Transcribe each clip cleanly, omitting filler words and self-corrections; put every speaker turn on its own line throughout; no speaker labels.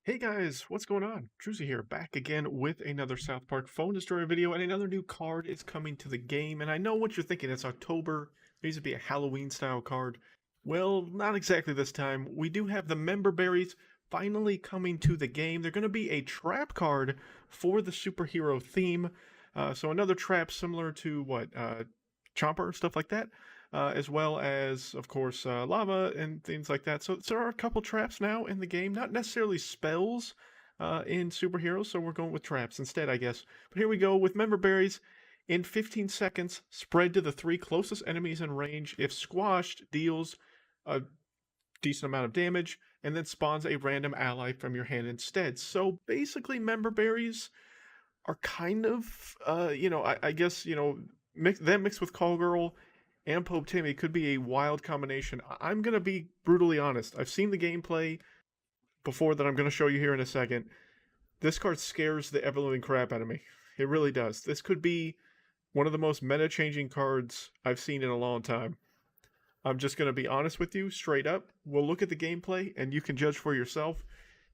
Hey guys, what's going on? Druzy here, back again with another South Park Phone Destroyer video, and another new card is coming to the game. And I know what you're thinking, it's October, there needs to be a Halloween style card. Well, not exactly this time. We do have the Member Berries finally coming to the game. They're going to be a trap card for the superhero theme. So another trap similar to what, Chomper, stuff like that. As well as, of course, lava and things like that. So there are a couple traps now in the game, not necessarily spells in superheroes, so we're going with traps instead, I guess. But here we go with Member Berries. In 15 seconds, spread to the 3 closest enemies in range. If squashed, deals a decent amount of damage, and then spawns a random ally from your hand instead. So basically, Member Berries are kind of, I guess, mixed with Call Girl and Pope Timmy could be a wild combination. I'm going to be brutally honest. I've seen the gameplay before that I'm going to show you here in a second. This card scares the ever-living crap out of me. It really does. This could be one of the most meta-changing cards I've seen in a long time. I'm just going to be honest with you, straight up. We'll look at the gameplay, and you can judge for yourself.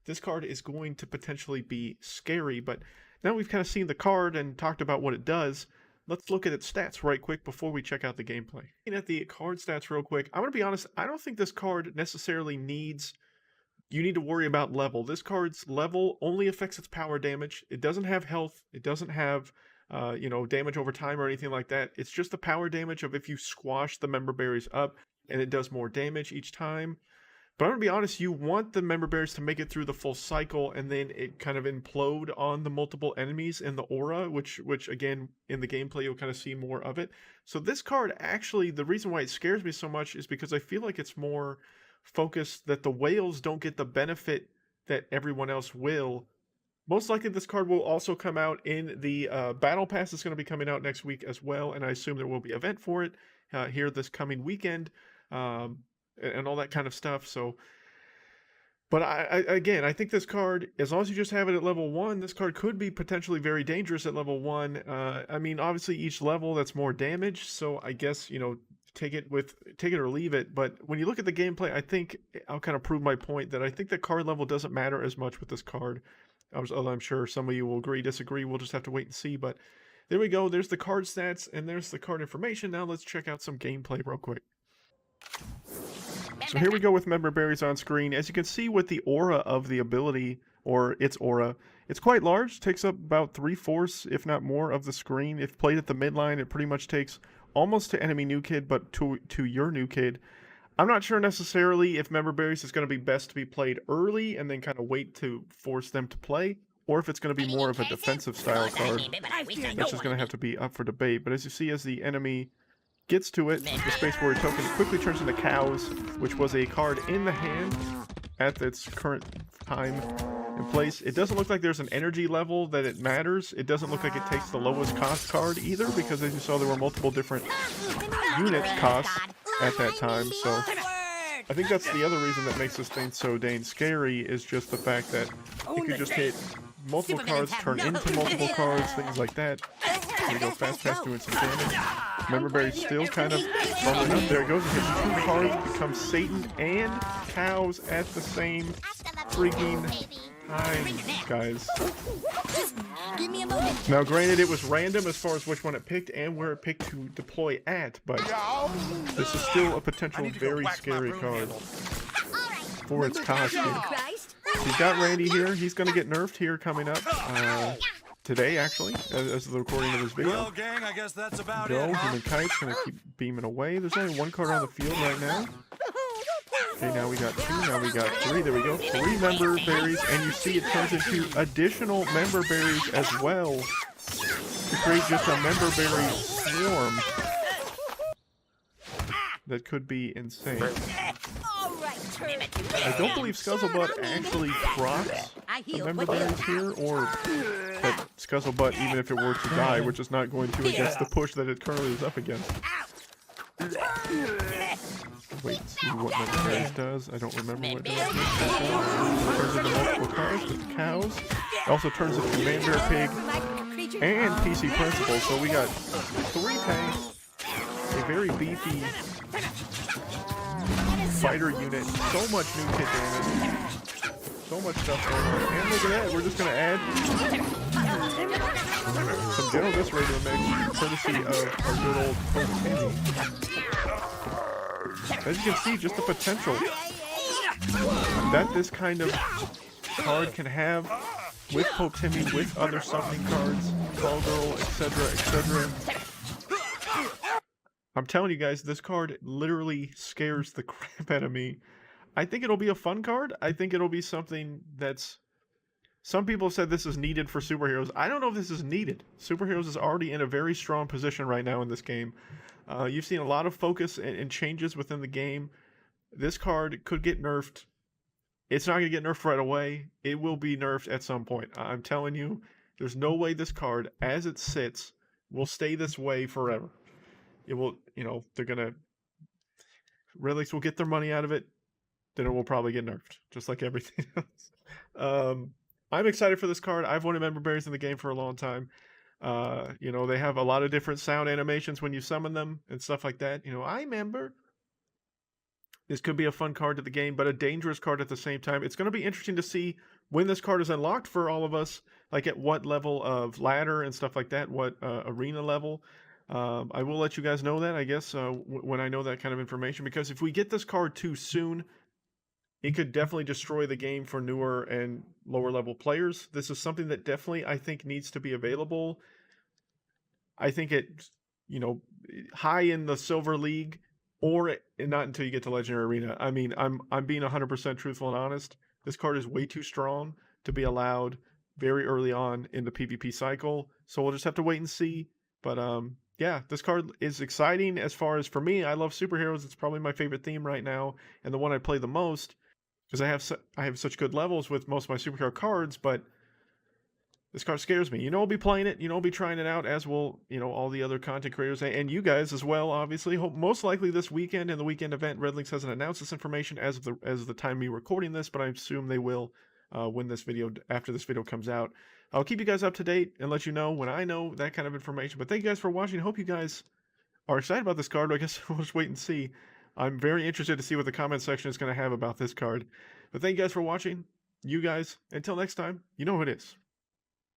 This card is going to potentially be scary, but now we've kind of seen the card and talked about what it does. Let's look at its stats right quick before we check out the gameplay. Looking at the card stats real quick, I'm going to be honest, I don't think this card necessarily you need to worry about level. This card's level only affects its power damage. It doesn't have health. It doesn't have, damage over time or anything like that. It's just the power damage of if you squash the Member Berries up, and it does more damage each time. But I'm going to be honest, you want the Member Berries to make it through the full cycle, and then it kind of implode on the multiple enemies in the aura, which again, in the gameplay, you'll kind of see more of it. So this card, actually, the reason why it scares me so much is because I feel like it's more focused that the whales don't get the benefit that everyone else will. Most likely this card will also come out in the Battle Pass. It's going to be coming out next week as well, and I assume there will be an event for it here this coming weekend. And all that kind of stuff. So, but I think this card, as long as you just have it at level 1, this card could be potentially very dangerous at level 1. I mean, obviously each level that's more damage, so I guess, take it or leave it. But when you look at the gameplay, I think I'll kind of prove my point that I think the card level doesn't matter as much with this card. Although I'm sure some of you will agree, disagree. We'll just have to wait and see. But there we go. There's the card stats and there's the card information. Now let's check out some gameplay real quick. So here we go with Member Berries on screen. As you can see with the aura of the ability, or its aura, it's quite large, takes up about 3/4, if not more, of the screen. If played at the midline, it pretty much takes almost to enemy new kid, but to your new kid. I'm not sure necessarily if Member Berries is going to be best to be played early and then kind of wait to force them to play, or if it's going to be more of a defensive style card. That's just going to have to be up for debate. But as you see, as the enemy gets to it, the Space Warrior token quickly turns into Cows, which was a card in the hand at its current time in place. It doesn't look like there's an energy level that it matters. It doesn't look like it takes the lowest cost card either, because as you saw, there were multiple different unit costs at that time. So I think that's the other reason that makes this thing so dang scary, is just the fact that it could just hit multiple cards, turn into multiple cards, things like that. Here we go, fast doing some damage. Member Berry's still kind of bumping up. There it goes. It hits 2 cards, becomes Satan and Cows at the same freaking time, guys. Now, granted, it was random as far as which one it picked and where it picked to deploy at, but this is still a potential very scary card for its costume. He's got Randy here. He's going to get nerfed here coming up. Today, actually, as the recording of this video.
Well, gang, I guess that's about
Go,
it.
Human Kite's gonna keep beaming away. There's only 1 card on the field right now. Okay, now we got 2, now we got 3. There we go. 3 Member Berries, and you see it turns into additional Member Berries as well to create just a Member Berry swarm that could be insane. I don't believe Scuzzlebutt actually procs the Member Berries here, or that Scuzzlebutt, even if it were to die, which is not going to against the push that it currently is up against. Wait and see what Member Berries does. I don't remember what it does. Turns into multiple cars with Cows. It also turns into Commander Pig and PC Principal. So we got 3 tanks, a very beefy fighter unit, so much new kit damage, So much stuff going on. And look at that, we're just going to add some General Viscera to the mix, courtesy of our good old Pope Timmy. As you can see, just the potential that this kind of card can have with Pope Timmy, with other summoning cards, Call Girl, etc., etc. I'm telling you guys, this card literally scares the crap out of me. I think it'll be a fun card. I think it'll be something that's... Some people said this is needed for superheroes. I don't know if this is needed. Superheroes is already in a very strong position right now in this game. You've seen a lot of focus and changes within the game. This card could get nerfed. It's not going to get nerfed right away. It will be nerfed at some point. I'm telling you, there's no way this card, as it sits, will stay this way forever. It will, you know, they're going to... Red Leaks will get their money out of it. Then it will probably get nerfed, just like everything else. I'm excited for this card. I've wanted member berries in the game for a long time. You know, they have a lot of different sound animations when you summon them and stuff like that. You know, I remember. This could be a fun card to the game, but a dangerous card at the same time. It's going to be interesting to see when this card is unlocked for all of us, like at what level of ladder and stuff like that, what arena level. I will let you guys know that, I guess, when I know that kind of information, because if we get this card too soon, it could definitely destroy the game for newer and lower level players. This is something that definitely, I think, needs to be available. I think it, you know, high in the Silver League, or not until you get to Legendary Arena. I mean, I'm being 100% truthful and honest. This card is way too strong to be allowed very early on in the PvP cycle. So we'll just have to wait and see. But yeah, this card is exciting as far as, for me, I love superheroes. It's probably my favorite theme right now, and the one I play the most, because I have such good levels with most of my superhero cards. But this card scares me. You know, I'll be playing it. You know, I'll be trying it out, as will, you know, all the other content creators and you guys as well. Obviously, most likely this weekend in the weekend event. Red Leaks hasn't announced this information as of the time me recording this, but I assume they will when this video, after this video comes out. I'll keep you guys up to date and let you know when I know that kind of information. But thank you guys for watching. Hope you guys are excited about this card. I guess we'll just wait and see. I'm very interested to see what the comment section is going to have about this card. But thank you guys for watching. You guys, until next time, you know who it is.